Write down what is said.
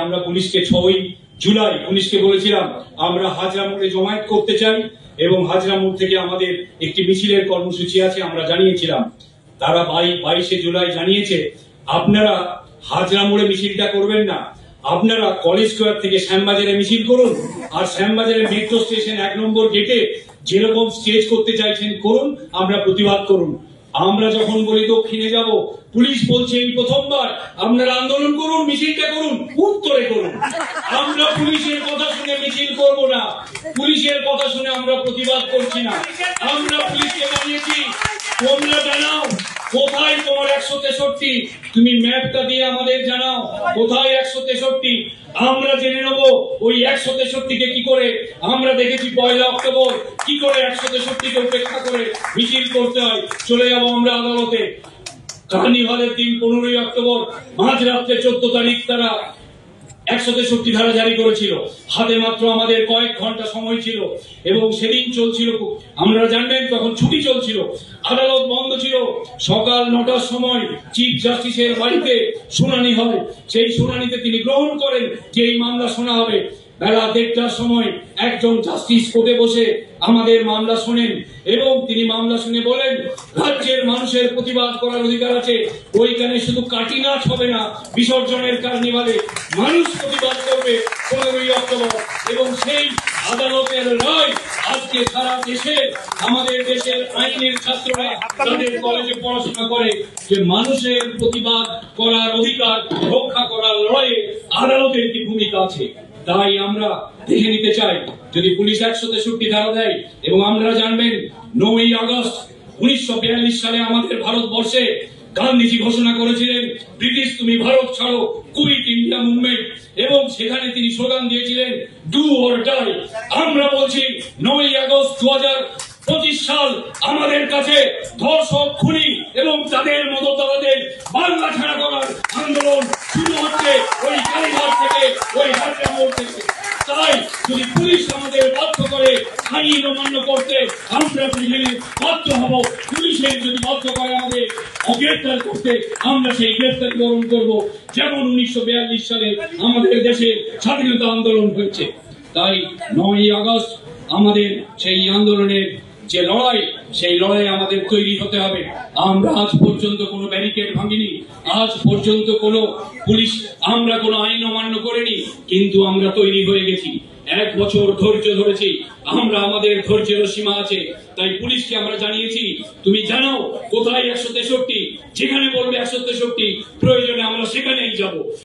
আমরা পুলিশকে 6 জুলাই পুলিশকে বলেছিলাম আমরা হাজরা মোড়ে জমায়েত করতে চাই এবং হাজরা মোড় থেকে আমাদের একটি মিছিলের কর্মসূচি আছে আমরা জানিয়েছিলাম। তারা 22 জুলাই জানিয়েছে আপনারা হাজরা মোড়ে মিছিলটা করবেন না, আপনারা কলেজ স্কোয়ার থেকে শ্যামবাজারে মিছিল করুন, আর শ্যামবাজারের মেট্রো স্টেশন 1 নম্বর গেটে যেরকম স্টেজ করতে চাইছেন করুন, আমরা প্রতিবাদ করুন। আমরা যখন বলি দক্ষিণে যাব, পুলিশ বলছে এই প্রথমবার আপনারা আন্দোলন করুন, মিছিলটা করুন, উত্তরে করুন। আমরা পুলিশের কথা শুনে মিছিল করব না, পুলিশের কথা শুনে আমরা প্রতিবাদ করছি না। আমরা পুলিশকে জানিয়েছি তোমরা জানাও কোথায় তোমার 163, তুমি ম্যাপটা দিয়ে আমাদের জানাও কোথায় 163। আমরা জেনে নেব ওই 163কে কি করে। আমরা দেখেছি 1 অক্টোবর কি করে 163কে উপেক্ষা করে মিছিল করতে হয়। চলে যাব আমরা আদালতে। কার্নিভালের দিন 15 অক্টোবর মাঝরাত্রে 14 তারিখ তারা 163 ধারা জারি করেছিল। হাতে মাত্র আমাদের কয়েক ঘন্টা সময় ছিল এবং সেদিন চলছিল, আপনারা জানবেন তখন ছুটি চলছিল, আদালত বন্ধ ছিল। সকাল 9টার সময় চিফ জাস্টিসের বাড়িতে শুনানি হয়। সেই শুনানিতে তিনি গ্রহণ করেন যে এই মামলা শোনা হবে। বেলা 1:30টার সময় একজন জাস্টিস কোর্টে বসে আমাদের মামলা শোনেন এবং তিনি মামলা শুনে বলেন রাজ্যের মানুষের প্রতিবাদ করার অধিকার আছে। ওইখানে শুধু কাটি নাচ হবে না, বিসর্জনের কার্নিভালে মানুষ প্রতিবাদ করবে 15 অক্টোবর। এবং সেই আদালতের রায় আজকে সারা দেশে আমাদের দেশের আইনের ছাত্ররা তাদের কলেজে পড়াশোনা করে যে মানুষের প্রতিবাদ করার অধিকার রক্ষা করার লড়াইয়ে আদালতের কি ভূমিকা আছে। তাই আমরা দেখে নিতে চাই যদি পুলিশ 163 ধারা দেয়। এবং আপনারা জানবেন 9 আগস্ট 1942 সালে আমাদের ভারতবর্ষে গান্ধীজি ঘোষণা করেছিলেন ব্রিটিশ তুমি ভারত ছাড়ো, কুইট ইন্ডিয়া মুভমেন্ট, এবং সেখানে তিনি স্লোগান দিয়েছিলেন ডু অর ডাই। আমরা বলছি 9 আগস্ট 2025 সাল আমাদের কাছে ধর্ষক, খুনি এবং তাদের মদতদারদের বাংলা ছাড়া করার আন্দোলন শুরু হচ্ছে ওই কালীঘাট থেকে, ওই হাজরা মোড় থেকে। তাই যদি পুলিশ আমাদের বাধ্য করে আইন অমান্য করতে, আমরা সেখানে বাধ্য হব। পুলিশের যদি বাধ্য করে আমাদের গ্রেফতার করতে, আমরা সেই গ্রেফতার গ্রহণ করব, যেমন 1942 সালে আমাদের দেশে স্বাধীনতা আন্দোলন হয়েছে। তাই 9 আগস্ট আমাদের সেই আন্দোলনের যে লড়াই, সেই লড়াই আমাদের তৈরি হতে হবে। আমরা আজ পর্যন্ত কোনো ব্যারিকেড ভাঙিনি, আজ পর্যন্ত কোনো পুলিশ আমরা কোনো আইন অমান্য করিনি, কিন্তু আমরা তৈরি হয়ে গেছি। 1 বছর ধৈর্য ধরেছি আমরা, আমাদের ধৈর্যের সীমা আছে। তাই পুলিশকে আমরা জানিয়েছি তুমি জানাও কোথায় 163, যেখানে বলবে 163 প্রয়োজনে আমরা সেখানেই যাব।